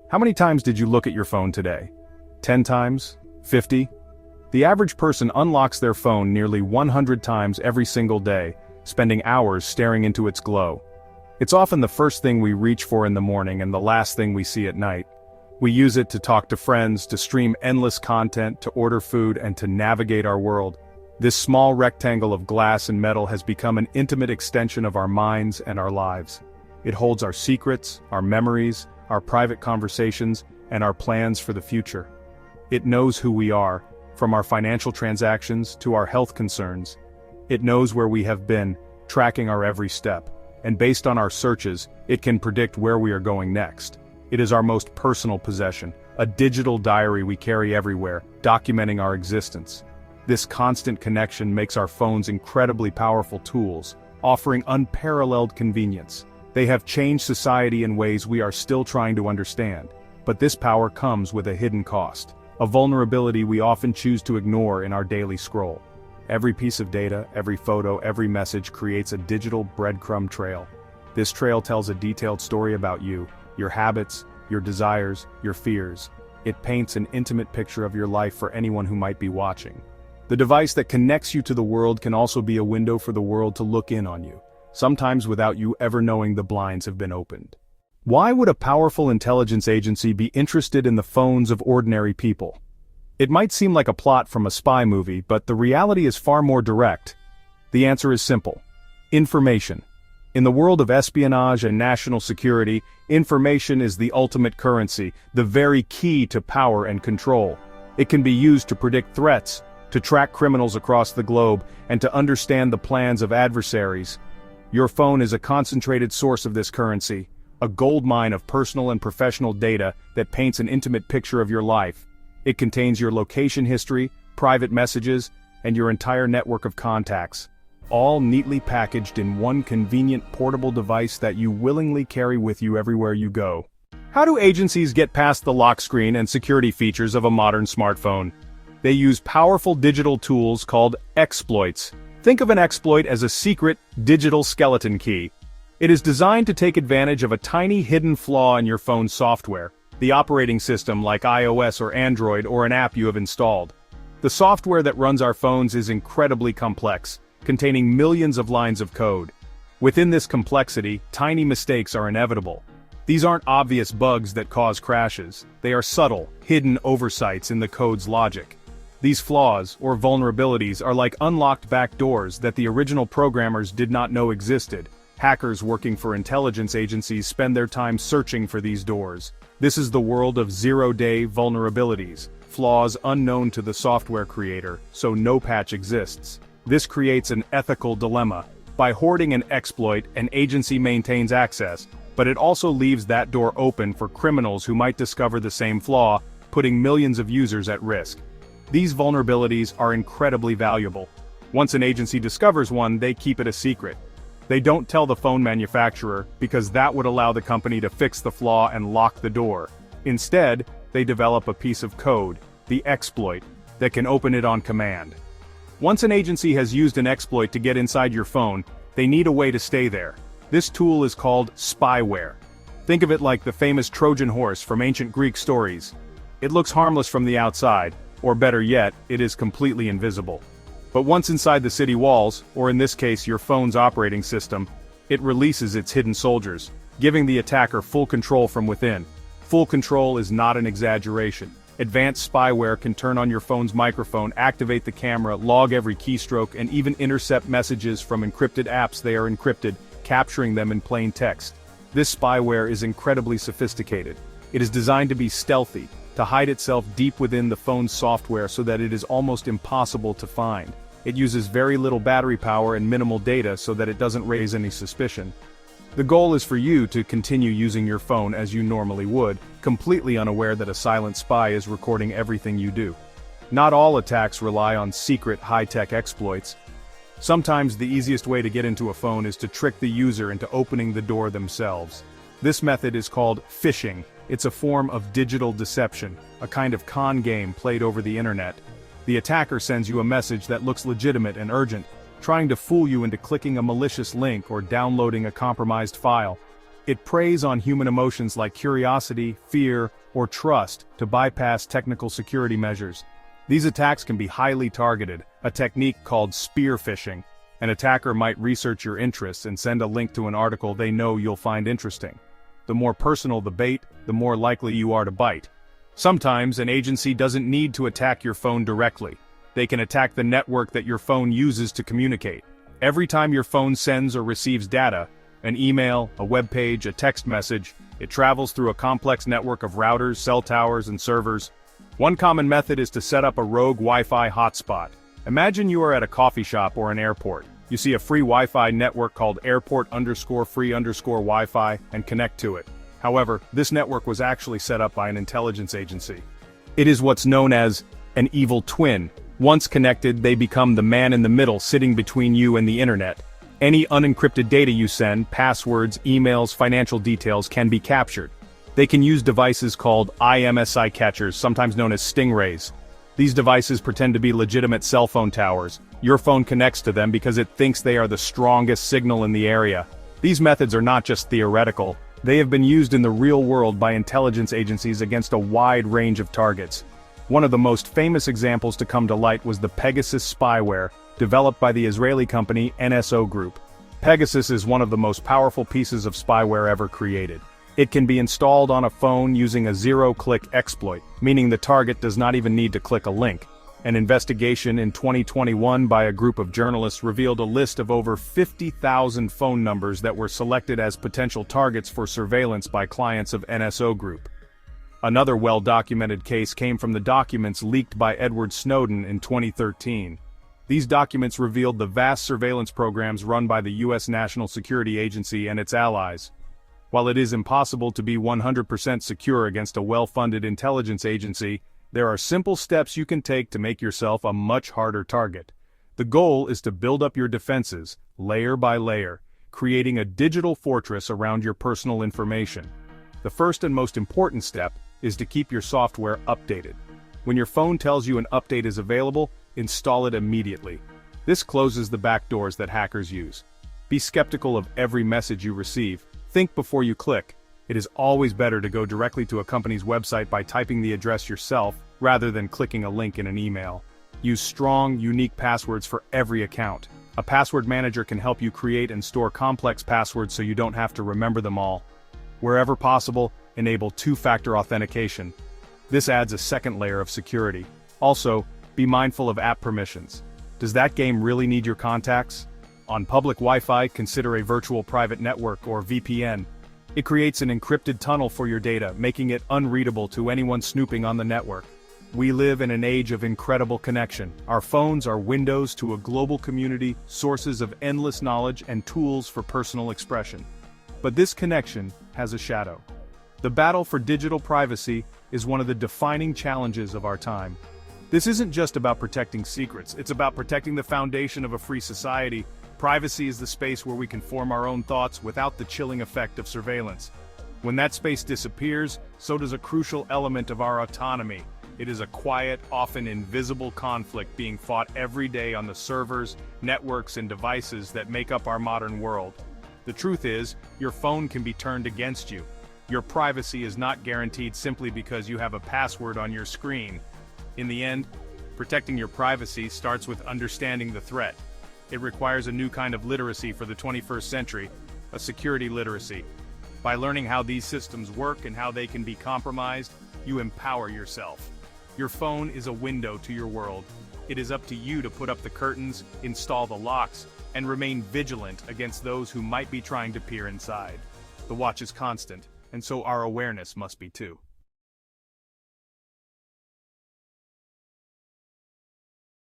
How many times did you look at your phone today? 10 times? 50? The average person unlocks their phone nearly 100 times every single day, spending hours staring into its glow. It's often the first thing we reach for in the morning and the last thing we see at night. We use it to talk to friends, to stream endless content, to order food, and to navigate our world. This small rectangle of glass and metal has become an intimate extension of our minds and our lives. It holds our secrets, our memories, our private conversations, and our plans for the future. It knows who we are, from our financial transactions to our health concerns. It knows where we have been, tracking our every step, and based on our searches, it can predict where we are going next. It is our most personal possession, a digital diary we carry everywhere, documenting our existence. This constant connection makes our phones incredibly powerful tools, offering unparalleled convenience. They have changed society in ways we are still trying to understand, but this power comes with a hidden cost, a vulnerability we often choose to ignore in our daily scroll. Every piece of data, every photo, every message creates a digital breadcrumb trail. This trail tells a detailed story about you, your habits, your desires, your fears. It paints an intimate picture of your life for anyone who might be watching. The device that connects you to the world can also be a window for the world to look in on you, sometimes without you ever knowing the blinds have been opened. Why would a powerful intelligence agency be interested in the phones of ordinary people? It might seem like a plot from a spy movie, but the reality is far more direct. The answer is simple. Information. In the world of espionage and national security, information is the ultimate currency, the very key to power and control. It can be used to predict threats, to track criminals across the globe, and to understand the plans of adversaries. Your phone is a concentrated source of this currency, a goldmine of personal and professional data that paints an intimate picture of your life. It contains your location history, private messages, and your entire network of contacts, all neatly packaged in one convenient portable device that you willingly carry with you everywhere you go. How do agencies get past the lock screen and security features of a modern smartphone? They use powerful digital tools called exploits. Think of an exploit as a secret, digital skeleton key. It is designed to take advantage of a tiny hidden flaw in your phone's software, the operating system like iOS or Android or an app you have installed. The software that runs our phones is incredibly complex, containing millions of lines of code. Within this complexity, tiny mistakes are inevitable. These aren't obvious bugs that cause crashes. They are subtle, hidden oversights in the code's logic. These flaws, or vulnerabilities, are like unlocked back doors that the original programmers did not know existed. Hackers working for intelligence agencies spend their time searching for these doors. This is the world of zero-day vulnerabilities, flaws unknown to the software creator, so no patch exists. This creates an ethical dilemma. By hoarding an exploit, an agency maintains access, but it also leaves that door open for criminals who might discover the same flaw, putting millions of users at risk. These vulnerabilities are incredibly valuable. Once an agency discovers one, they keep it a secret. They don't tell the phone manufacturer, because that would allow the company to fix the flaw and lock the door. Instead, they develop a piece of code, the exploit, that can open it on command. Once an agency has used an exploit to get inside your phone, they need a way to stay there. This tool is called spyware. Think of it like the famous Trojan horse from ancient Greek stories. It looks harmless from the outside, or better yet, it is completely invisible. But once inside the city walls, or in this case your phone's operating system, it releases its hidden soldiers, giving the attacker full control from within. Full control is not an exaggeration. Advanced spyware can turn on your phone's microphone, activate the camera, log every keystroke, and even intercept messages from encrypted apps. They are encrypted, capturing them in plain text. This spyware is incredibly sophisticated. It is designed to be stealthy, to hide itself deep within the phone's software so that it is almost impossible to find. It uses very little battery power and minimal data so that it doesn't raise any suspicion. The goal is for you to continue using your phone as you normally would, completely unaware that a silent spy is recording everything you do. Not all attacks rely on secret, high-tech exploits. Sometimes the easiest way to get into a phone is to trick the user into opening the door themselves. This method is called phishing. It's a form of digital deception, a kind of con game played over the internet. The attacker sends you a message that looks legitimate and urgent, trying to fool you into clicking a malicious link or downloading a compromised file. It preys on human emotions like curiosity, fear, or trust to bypass technical security measures. These attacks can be highly targeted, a technique called spear phishing. An attacker might research your interests and send a link to an article they know you'll find interesting. The more personal the bait, the more likely you are to bite. Sometimes an agency doesn't need to attack your phone directly. They can attack the network that your phone uses to communicate. Every time your phone sends or receives data, an email, a web page, a text message, it travels through a complex network of routers, cell towers, and servers. One common method is to set up a rogue Wi-Fi hotspot. Imagine you are at a coffee shop or an airport. You see a free Wi-Fi network called airport_free_Wi-Fi and connect to it. However, this network was actually set up by an intelligence agency. It is what's known as an evil twin. Once connected, they become the man in the middle sitting between you and the internet. Any unencrypted data you send, passwords, emails, financial details can be captured. They can use devices called IMSI catchers, sometimes known as stingrays. These devices pretend to be legitimate cell phone towers. Your phone connects to them because it thinks they are the strongest signal in the area. These methods are not just theoretical. They have been used in the real world by intelligence agencies against a wide range of targets. One of the most famous examples to come to light was the Pegasus spyware, developed by the Israeli company NSO Group. Pegasus is one of the most powerful pieces of spyware ever created. It can be installed on a phone using a zero-click exploit, meaning the target does not even need to click a link. An investigation in 2021 by a group of journalists revealed a list of over 50,000 phone numbers that were selected as potential targets for surveillance by clients of NSO Group. Another well-documented case came from the documents leaked by Edward Snowden in 2013. These documents revealed the vast surveillance programs run by the U.S. National Security Agency and its allies. While it is impossible to be 100% secure against a well-funded intelligence agency, there are simple steps you can take to make yourself a much harder target. The goal is to build up your defenses, layer by layer, creating a digital fortress around your personal information. The first and most important step is to keep your software updated. When your phone tells you an update is available, install it immediately. This closes the back doors that hackers use. Be skeptical of every message you receive. Think before you click. It is always better to go directly to a company's website by typing the address yourself, rather than clicking a link in an email. Use strong, unique passwords for every account. A password manager can help you create and store complex passwords so you don't have to remember them all. Wherever possible, enable two-factor authentication. This adds a second layer of security. Also, be mindful of app permissions. Does that game really need your contacts? On public Wi-Fi, consider a virtual private network or VPN. It creates an encrypted tunnel for your data, making it unreadable to anyone snooping on the network. We live in an age of incredible connection. Our phones are windows to a global community, sources of endless knowledge and tools for personal expression. But this connection has a shadow. The battle for digital privacy is one of the defining challenges of our time. This isn't just about protecting secrets, it's about protecting the foundation of a free society. Privacy is the space where we can form our own thoughts without the chilling effect of surveillance. When that space disappears, so does a crucial element of our autonomy. It is a quiet, often invisible conflict being fought every day on the servers, networks, and devices that make up our modern world. The truth is, your phone can be turned against you. Your privacy is not guaranteed simply because you have a password on your screen. In the end, protecting your privacy starts with understanding the threat. It requires a new kind of literacy for the 21st century, a security literacy. By learning how these systems work and how they can be compromised, you empower yourself. Your phone is a window to your world. It is up to you to put up the curtains, install the locks, and remain vigilant against those who might be trying to peer inside. The watch is constant, and so our awareness must be too.